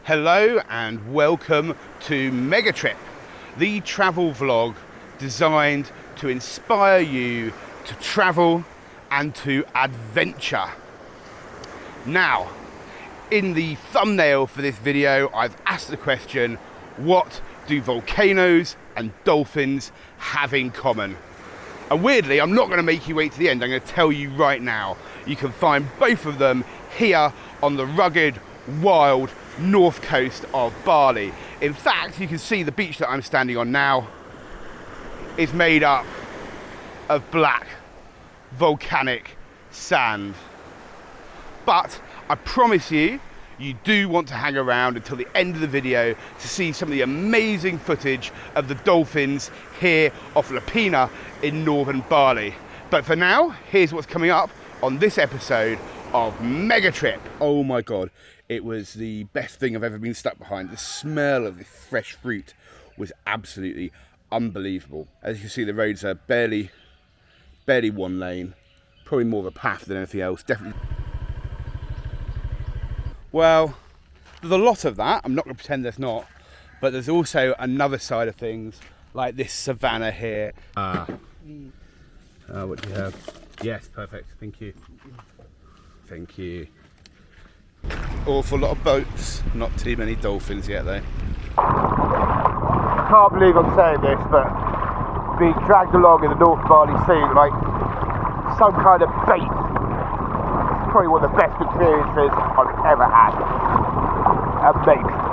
Hello and welcome to Megatrip, the travel vlog designed to inspire you to travel and to adventure. Now, in the thumbnail for this video, I've asked the question, what do volcanoes and dolphins have in common? And weirdly, I'm not going to make you wait to the end, I'm going to tell you right now. You can find both of them here on the rugged, wild north coast of Bali. In fact, you can see the beach that I'm standing on now is made up of black volcanic sand. But I promise you, you do want to hang around until the end of the video to see some of the amazing footage of the dolphins here off Lovina in northern Bali. But for now, here's what's coming up on this episode of Megatrip. Oh my God, it was the best thing I've ever been stuck behind. The smell of this fresh fruit was absolutely unbelievable. As you can see, the roads are barely one lane, probably more of a path than anything else, definitely. Well, there's a lot of that, I'm not going to pretend there's not, but there's also another side of things, like this savannah here. What do you have? Yes, perfect, thank you. Thank you. Awful lot of boats, not too many dolphins yet though. I can't believe I'm saying this, but being dragged along in the North Bali Sea like some kind of bait. It's probably one of the best experiences I've ever had. Amazing.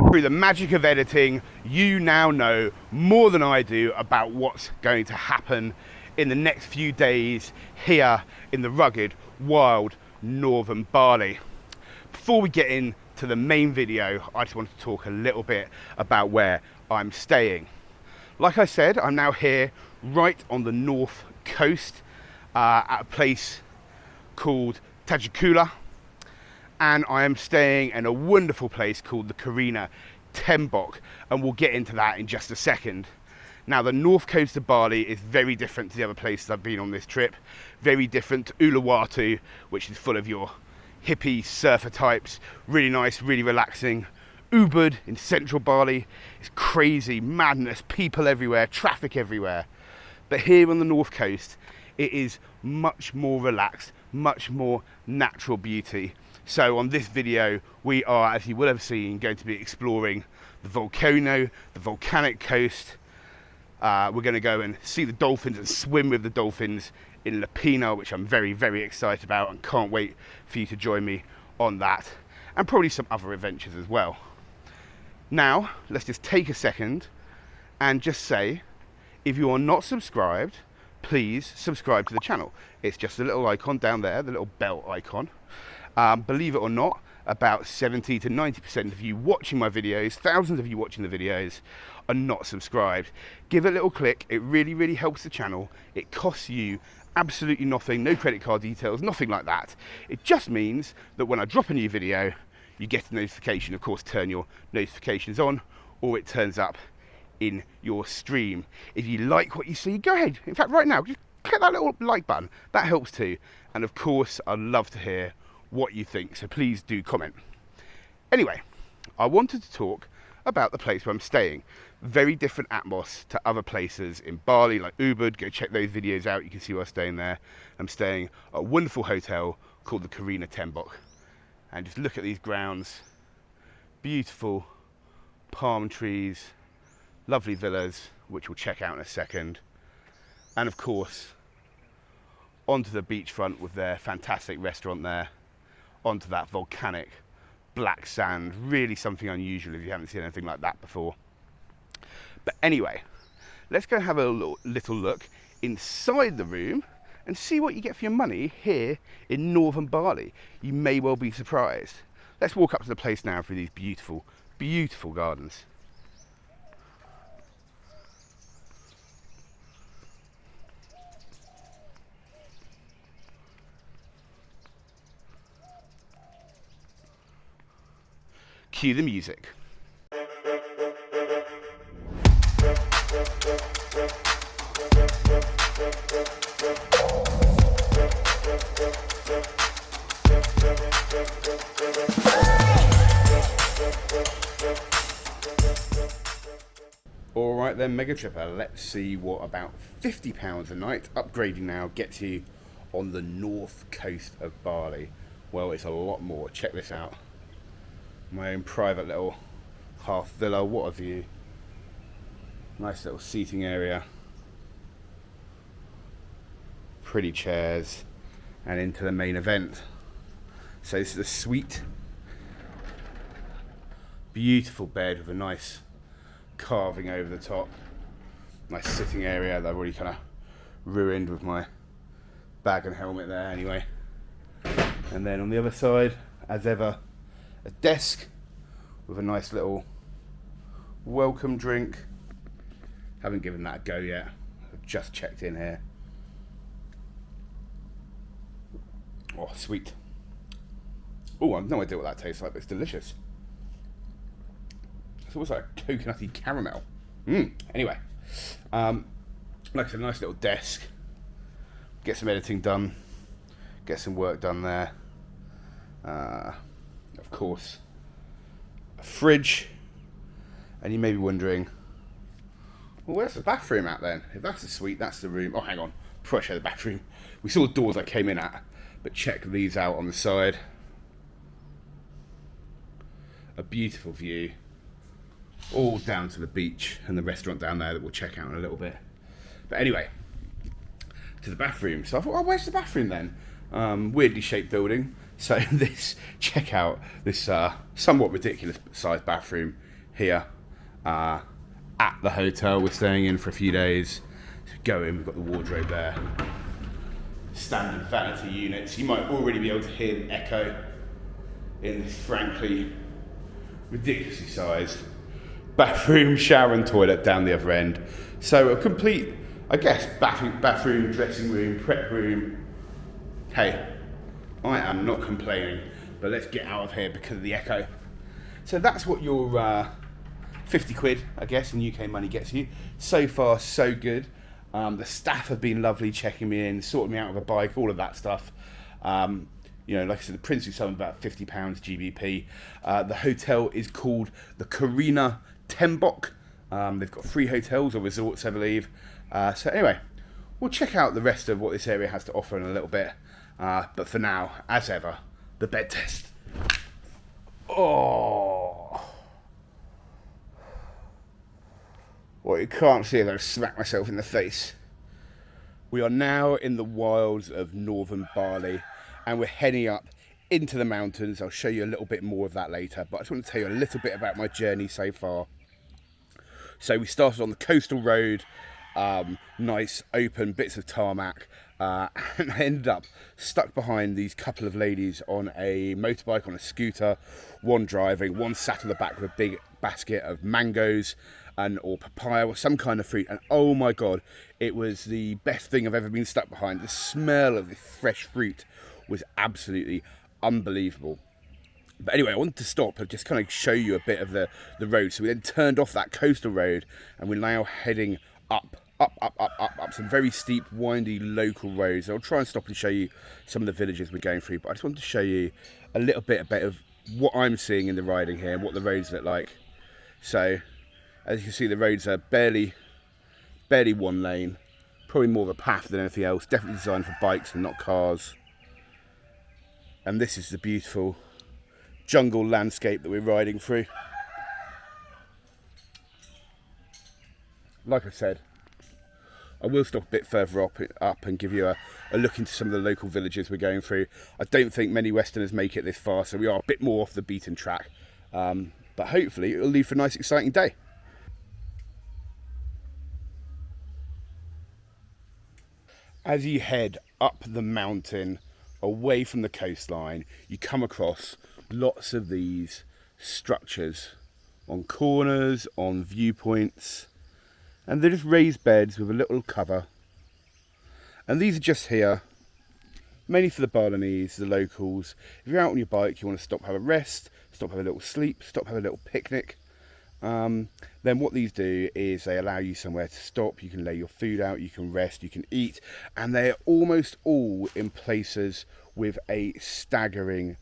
Through the magic of editing, you now know more than I do about what's going to happen in the next few days here in the rugged, wild, northern Bali. Before we get into the main video, I just want to talk a little bit about where I'm staying. Like I said, I'm now here right on the north coast at a place called Tembok, and I am staying in a wonderful place called the Kirana Tembok, and we'll get into that in just a second. Now, the north coast of Bali is very different to the other places I've been on this trip. Very different to Uluwatu, which is full of your hippie surfer types. Really nice, really relaxing. Ubud in central Bali is crazy, madness, people everywhere, traffic everywhere. But here on the north coast, it is much more relaxed, much more natural beauty. So on this video, we are, as you will have seen, going to be exploring the volcano, the volcanic coast. We're going to go and see the dolphins and swim with the dolphins in Lovina, which I'm very, very excited about and can't wait for you to join me on that. And probably some other adventures as well. Now, let's just take a second and just say, if you are not subscribed, please subscribe to the channel. It's just a little icon down there, the little bell icon. Believe it or not, about 70 to 90% of you watching my videos, thousands of you watching the videos, are not subscribed. Give it a little click, it really, really helps the channel. It costs you absolutely nothing, no credit card details, nothing like that. It just means that when I drop a new video, you get a notification. Of course, turn your notifications on, or it turns up in your stream. If you like what you see, go ahead. In fact, right now, just click that little like button. That helps too. And of course, I'd love to hear what you think, so please do comment. Anyway, I wanted to talk about the place where I'm staying. Very different atmos to other places in Bali, like Ubud. Go check those videos out, you can see where I'm staying there. I'm staying at a wonderful hotel called the Kirana Tembok. And just look at these grounds. Beautiful palm trees, lovely villas, which we'll check out in a second. And of course, onto the beachfront with their fantastic restaurant there, onto that volcanic black sand. Really something unusual if you haven't seen anything like that before. But anyway, let's go have a little look inside the room and see what you get for your money here in northern Bali. You may well be surprised. Let's walk up to the place now through these beautiful, beautiful gardens. Cue the music. then, Mega Tripper, let's see what about £50 a night, upgrading now, gets you on the north coast of Bali. Well, it's a lot more. Check this out. My own private little half villa. What a view. Nice little seating area. Pretty chairs. And into the main event. So this is a suite. Beautiful bed with a nice carving over the top. Nice sitting area that I've already kind of ruined with my bag and helmet there anyway. And then on the other side, as ever, a desk with a nice little welcome drink. Haven't given that a go yet. I've just checked in here. Oh, sweet. Oh, I have no idea what that tastes like, but it's delicious. It's almost like a coconutty caramel. Anyway, like I said, a nice little desk. Get some editing done. Get some work done there. Of course, a fridge. And you may be wondering, well, where's the bathroom at then? If that's the suite, that's the room. Oh, hang on. Before I show the bathroom, we saw the doors I came in at, but check these out on the side. A beautiful view. All down to the beach and the restaurant down there that we'll check out in a little bit. But anyway, to the bathroom. So I thought, oh, where's the bathroom then? Weirdly shaped building. So check out this somewhat ridiculous sized bathroom here at the hotel we're staying in for a few days. So go in, we've got the wardrobe there. Standard vanity units. You might already be able to hear the echo in this frankly ridiculously sized bathroom, shower and toilet down the other end. So a complete, I guess, bathroom, dressing room, prep room. Hey, I am not complaining, but let's get out of here because of the echo. So that's what your 50 quid, I guess, in UK money gets you. So far, so good. The staff have been lovely, checking me in, sorting me out with a bike, all of that stuff. You know, like I said, the princely sum about £50 GBP. The hotel is called the Kirana Tembok. They've got 3 hotels or resorts, I believe. So anyway, we'll check out the rest of what this area has to offer in a little bit. But for now, as ever, the bed test. Oh. What you can't see is I smack myself in the face. We are now in the wilds of northern Bali, and we're heading up into the mountains. I'll show you a little bit more of that later, but I just want to tell you a little bit about my journey so far. So we started on the coastal road, nice open bits of tarmac, and I ended up stuck behind these couple of ladies on a motorbike, on a scooter, one driving, one sat on the back with a big basket of mangoes or papaya or some kind of fruit, and oh my god, it was the best thing I've ever been stuck behind. The smell of the fresh fruit was absolutely unbelievable. But anyway, I wanted to stop and just kind of show you a bit of the road. So we then turned off that coastal road and we're now heading up some very steep, windy local roads. I'll try and stop and show you some of the villages we're going through, but I just wanted to show you a little bit of what I'm seeing in the riding here and what the roads look like. So as you can see, the roads are barely one lane, probably more of a path than anything else, definitely designed for bikes and not cars. And this is the beautiful jungle landscape that we're riding through. Like I said, I will stop a bit further up and give you a look into some of the local villages we're going through. I don't think many Westerners make it this far, so we are a bit more off the beaten track. But hopefully it'll lead for a nice, exciting day. As you head up the mountain, away from the coastline, you come across lots of these structures on corners, on viewpoints, and they're just raised beds with a little cover. And these are just here, mainly for the Balinese, the locals. If you're out on your bike, you want to stop, have a rest, stop, have a little sleep, stop, have a little picnic. Then what these do is they allow you somewhere to stop. You can lay your food out, you can rest, you can eat, and they're almost all in places with a staggering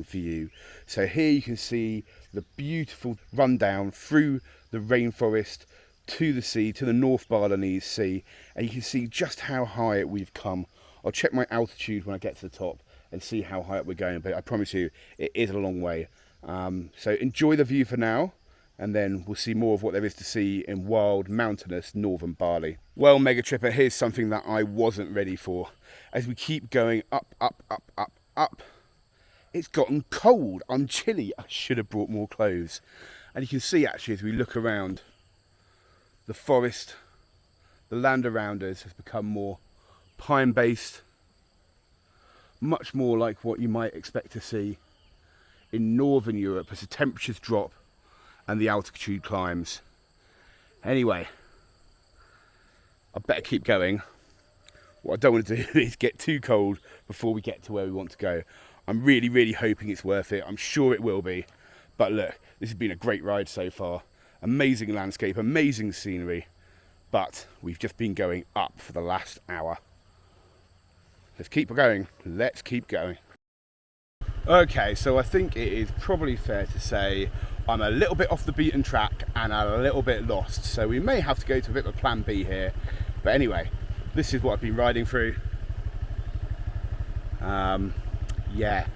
view. So here you can see the beautiful rundown through the rainforest to the sea, to the North Balinese Sea, and you can see just how high we've come. I'll check my altitude when I get to the top and see how high up we're going, but I promise you it is a long way. So enjoy the view for now, and then we'll see more of what there is to see in wild, mountainous northern Bali. Well, Mega Tripper, here's something that I wasn't ready for. As we keep going up, up, up, up, up, it's gotten cold. I'm chilly. I should have brought more clothes. And you can see actually as we look around, the forest, the land around us has become more pine-based, much more like what you might expect to see in northern Europe as the temperatures drop and the altitude climbs. Anyway, I better keep going. What I don't want to do is get too cold before we get to where we want to go. I'm really, really hoping it's worth it. I'm sure it will be. But look, this has been a great ride so far. Amazing landscape, amazing scenery. But we've just been going up for the last hour. Let's keep going. Let's keep going. Okay, so I think it is probably fair to say I'm a little bit off the beaten track and a little bit lost. So we may have to go to a bit of a plan B here. But anyway, this is what I've been riding through. Yeah,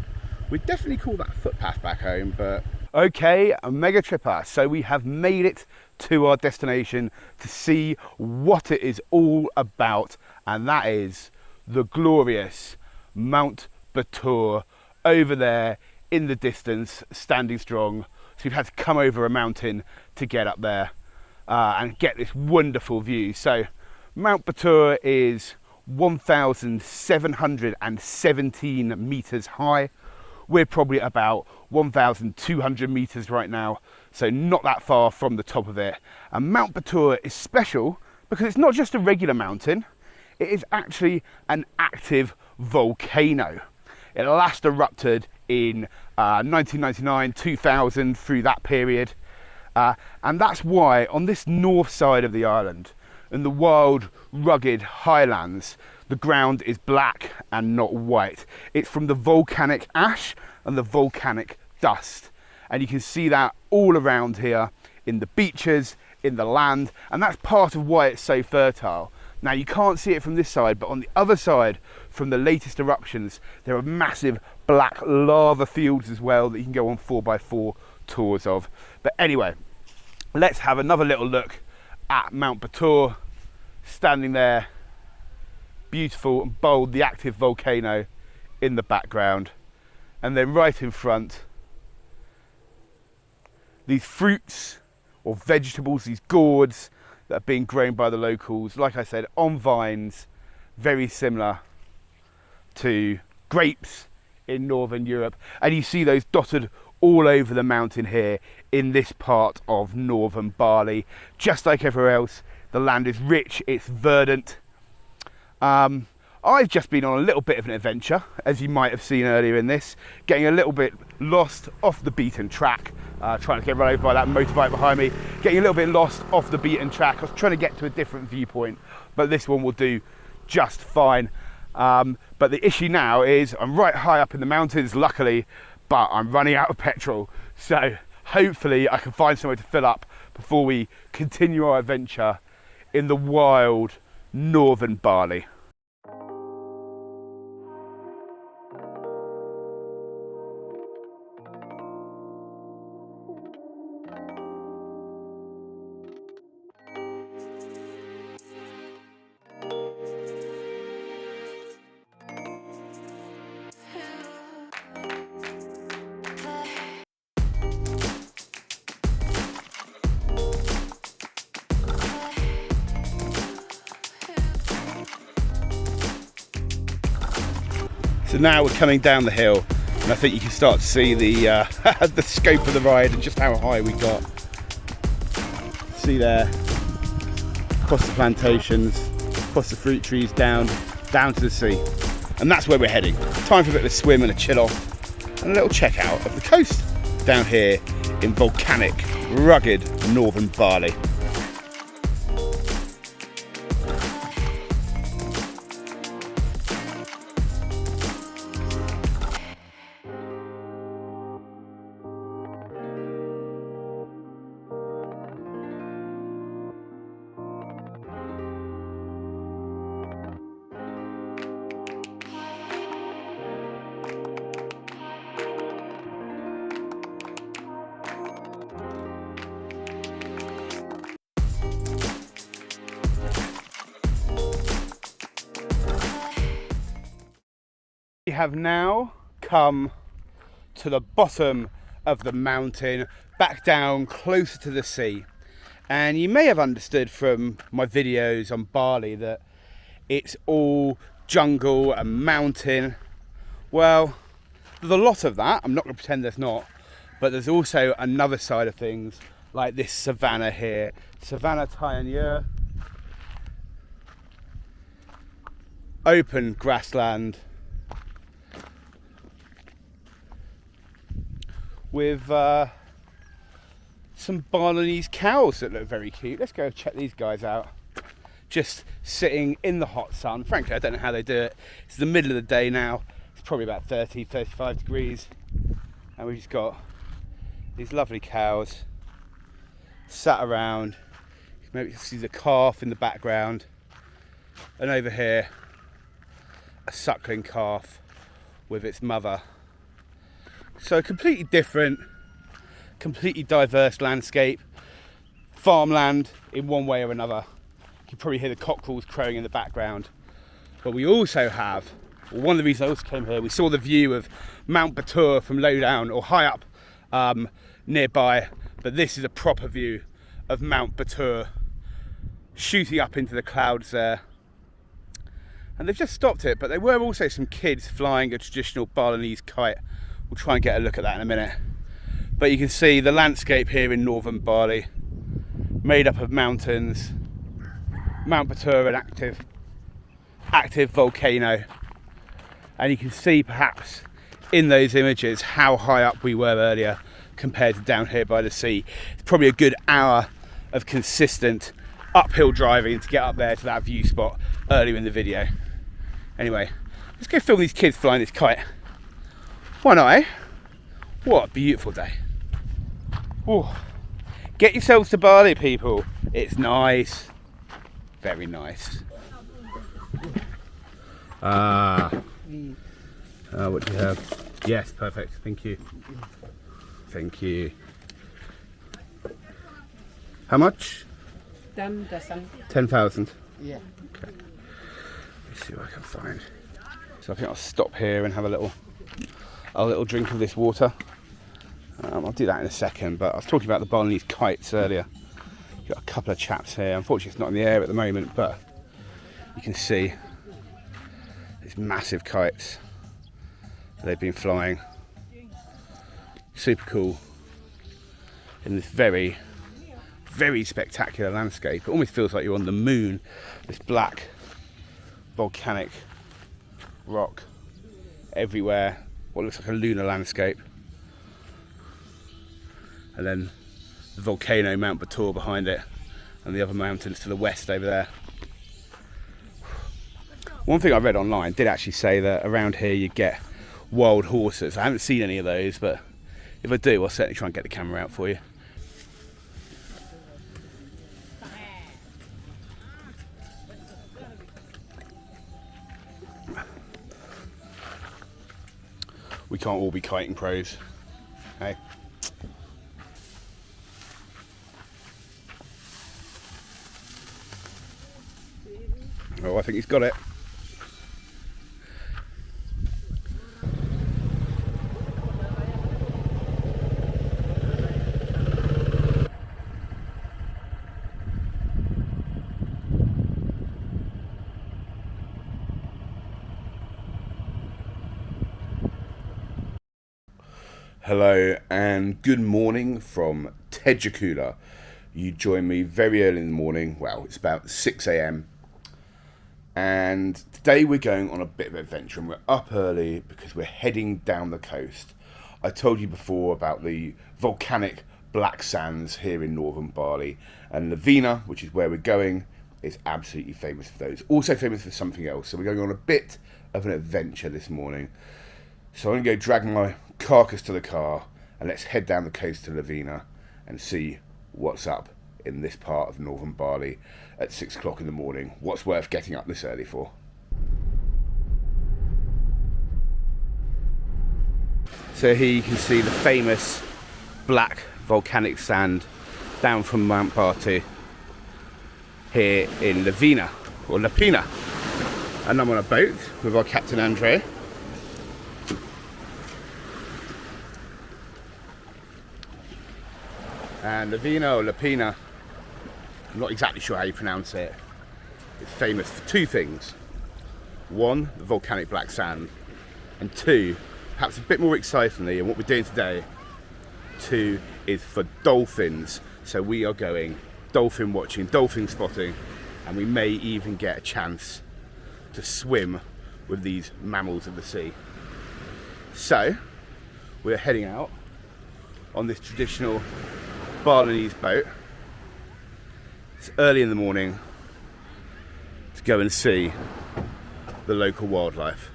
we'd definitely call that footpath back home, but... Okay, a Mega Tripper. So we have made it to our destination to see what it is all about, and that is the glorious Mount Batur over there in the distance, standing strong. So we've had to come over a mountain to get up there and get this wonderful view. So Mount Batur is 1,717 meters high. We're probably at about 1,200 meters right now, so not that far from the top of it. And Mount Batur is special because it's not just a regular mountain, it is actually an active volcano. It last erupted in 1999, 2000, through that period. And that's why on this north side of the island, in the wild, rugged highlands, the ground is black and not white. It's from the volcanic ash and the volcanic dust. And you can see that all around here in the beaches, in the land, and that's part of why it's so fertile. Now you can't see it from this side, but on the other side, from the latest eruptions, there are massive black lava fields as well that you can go on 4x4 tours of. But anyway, let's have another little look at Mount Batur, standing there, beautiful and bold, the active volcano in the background, and then right in front, these fruits or vegetables, these gourds that are being grown by the locals, like I said, on vines, very similar to grapes in northern Europe. And you see those dotted all over the mountain here in this part of northern Bali. Just like everywhere else, the land is rich, it's verdant. I've just been on a little bit of an adventure, as you might have seen earlier in this, getting a little bit lost off the beaten track, trying to get run over by that motorbike behind me, getting a little bit lost off the beaten track. I was trying to get to a different viewpoint, but this one will do just fine. But the issue now is I'm right high up in the mountains, luckily, but I'm running out of petrol. So hopefully I can find somewhere to fill up before we continue our adventure in the wild northern Bali. So now we're coming down the hill, and I think you can start to see the the scope of the ride and just how high we got. See there, across the plantations, across the fruit trees, down to the sea. And that's where we're heading. Time for a bit of a swim and a chill off, and a little check out of the coast down here in volcanic, rugged northern Bali. We have now come to the bottom of the mountain, back down closer to the sea. And you may have understood from my videos on Bali that it's all jungle and mountain. Well, there's a lot of that. I'm not going to pretend there's not. But there's also another side of things, like this savannah here. Savannah Tayanya. Open grassland. With some Balinese cows that look very cute. Let's go check these guys out. Just sitting in the hot sun. Frankly, I don't know how they do it. It's the middle of the day now. It's probably about 30, 35 degrees. And we've just got these lovely cows sat around. Maybe you can see the calf in the background. And over here, a suckling calf with its mother. So completely different, completely diverse landscape. Farmland in one way or another. You can probably hear the cockerels crowing in the background. But we also have, one of the reasons I also came here, we saw the view of Mount Batur from low down or high up nearby. But this is a proper view of Mount Batur shooting up into the clouds there. And they've just stopped it, but there were also some kids flying a traditional Balinese kite. We'll try and get a look at that in a minute. But you can see the landscape here in northern Bali, made up of mountains. Mount Batur, an active volcano. And you can see perhaps in those images how high up we were earlier compared to down here by the sea. It's probably a good hour of consistent uphill driving to get up there to that view spot earlier in the video. Anyway, let's go film these kids flying this kite. Why not, eh? What a beautiful day. Ooh. Get yourselves to Bali, people. It's nice. Very nice. What do you have? Yes, perfect. Thank you. Thank you. How much? 10,000. 10,000. Yeah. Okay. Let's see what I can find. So I think I'll stop here and have a little drink of this water. I'll do that in a second, but I was talking about the Balinese kites earlier. Got a couple of chaps here. Unfortunately, it's not in the air at the moment, but you can see these massive kites they've been flying. Super cool in this very, very spectacular landscape. It almost feels like you're on the moon. This black volcanic rock everywhere. What looks like a lunar landscape. And then the volcano, Mount Batur, behind it, and the other mountains to the west over there. One thing I read online did actually say that around here you get wild horses. I haven't seen any of those, but if I do, I'll certainly try and get the camera out for you. We can't all be kiting pros, hey? Oh, I think he's got it. Hello and good morning from Tembok. You join me very early in the morning. Well, it's about 6 a.m. And today we're going on a bit of an adventure, and we're up early because we're heading down the coast. I told you before about the volcanic black sands here in northern Bali, and Lovina, which is where we're going, is absolutely famous for those. Also famous for something else. So we're going on a bit of an adventure this morning. So I'm going to go drag my carcass to the car and let's head down the coast to Lovina and see what's up in this part of northern Bali at 6 o'clock in the morning. What's worth getting up this early for? So here you can see the famous black volcanic sand down from Mount Batur here in Lovina, or Lovina. And I'm on a boat with our captain Andre. And Lovina or Lapina, I'm not exactly sure how you pronounce it, it's famous for two things. One, the volcanic black sand, and two, perhaps a bit more excitingly, and what we're doing today, two is for dolphins. So we are going dolphin watching, dolphin spotting, and we may even get a chance to swim with these mammals of the sea. So we're heading out on this traditional Balinese boat. It's early in the morning to go and see the local wildlife.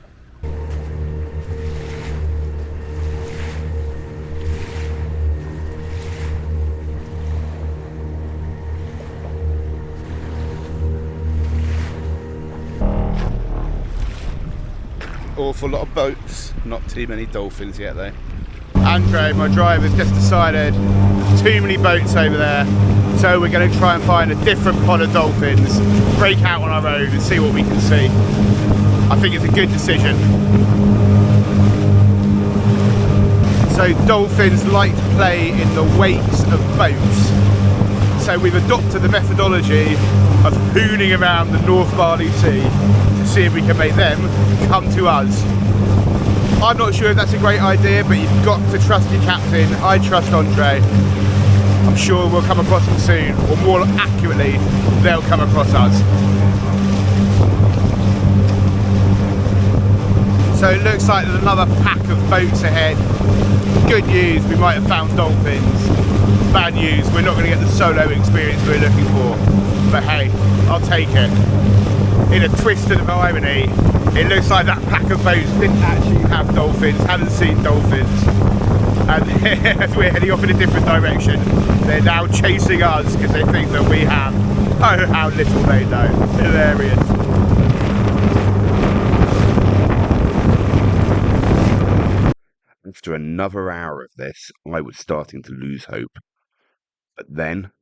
Awful lot of boats, not too many dolphins yet though. Andre, my driver's just decided there's too many boats over there, so we're going to try and find a different pod of dolphins, break out on our own and see what we can see. I think it's a good decision. So dolphins like to play in the wakes of boats, so we've adopted the methodology of hooning around the North Bali Sea to see if we can make them come to us. I'm not sure if that's a great idea, but you've got to trust your captain. I trust Andre. I'm sure we'll come across them soon, or more accurately, they'll come across us. So it looks like there's another pack of boats ahead. Good news, we might have found dolphins. Bad news, we're not going to get the solo experience we're looking for. But hey, I'll take it. In a twist of irony, it looks like that pack of boats didn't actually have dolphins, haven't seen dolphins. And as we're heading off in a different direction, they're now chasing us because they think that we have. Oh, how little they know. Hilarious. After another hour of this, I was starting to lose hope. But then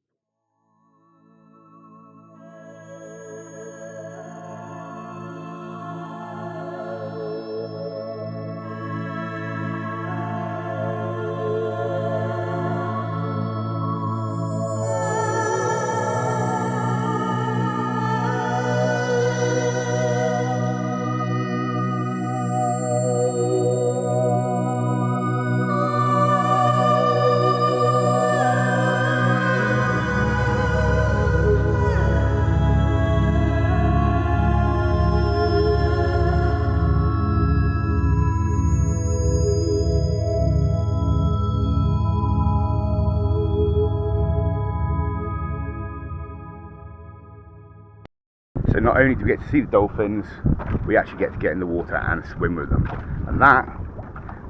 so not only do we get to see the dolphins, we actually get to get in the water and swim with them. And that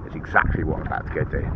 is exactly what I'm about to go do.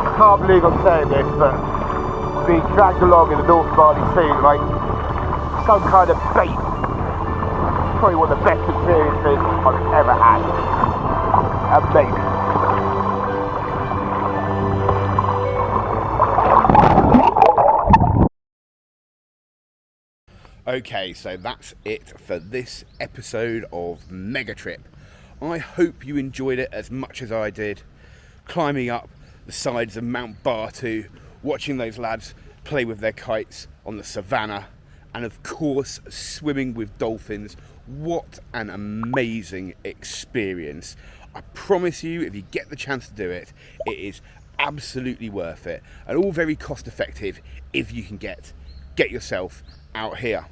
I can't believe I'm saying this, but being dragged along in the North Bali Sea like some kind of bait. Probably one of the best experiences I've ever had. Amazing. Okay, so that's it for this episode of Mega Trip. I hope you enjoyed it as much as I did, climbing up the sides of Mount Batur, watching those lads play with their kites on the savana, and of course swimming with dolphins. What an amazing experience. I promise you, if you get the chance to do it, it is absolutely worth it, and all very cost effective if you can get yourself out here.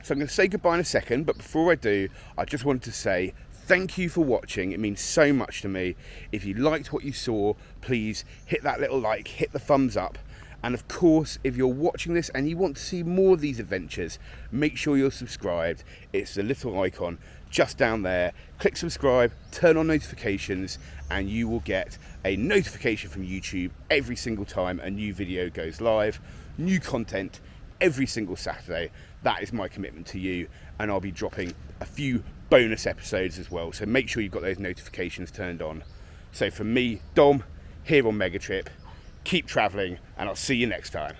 So I'm going to say goodbye in a second, but before I do, I just wanted to say thank you for watching. It means so much to me. If you liked what you saw, please hit that little like, hit the thumbs up. And of course, if you're watching this and you want to see more of these adventures, make sure you're subscribed. It's the little icon just down there. Click subscribe, turn on notifications, and you will get a notification from YouTube every single time a new video goes live. New content every single Saturday. That is my commitment to you, and I'll be dropping a few bonus episodes as well, so make sure you've got those notifications turned on. So from me, Dom, here on Mega Trip, keep travelling, and I'll see you next time.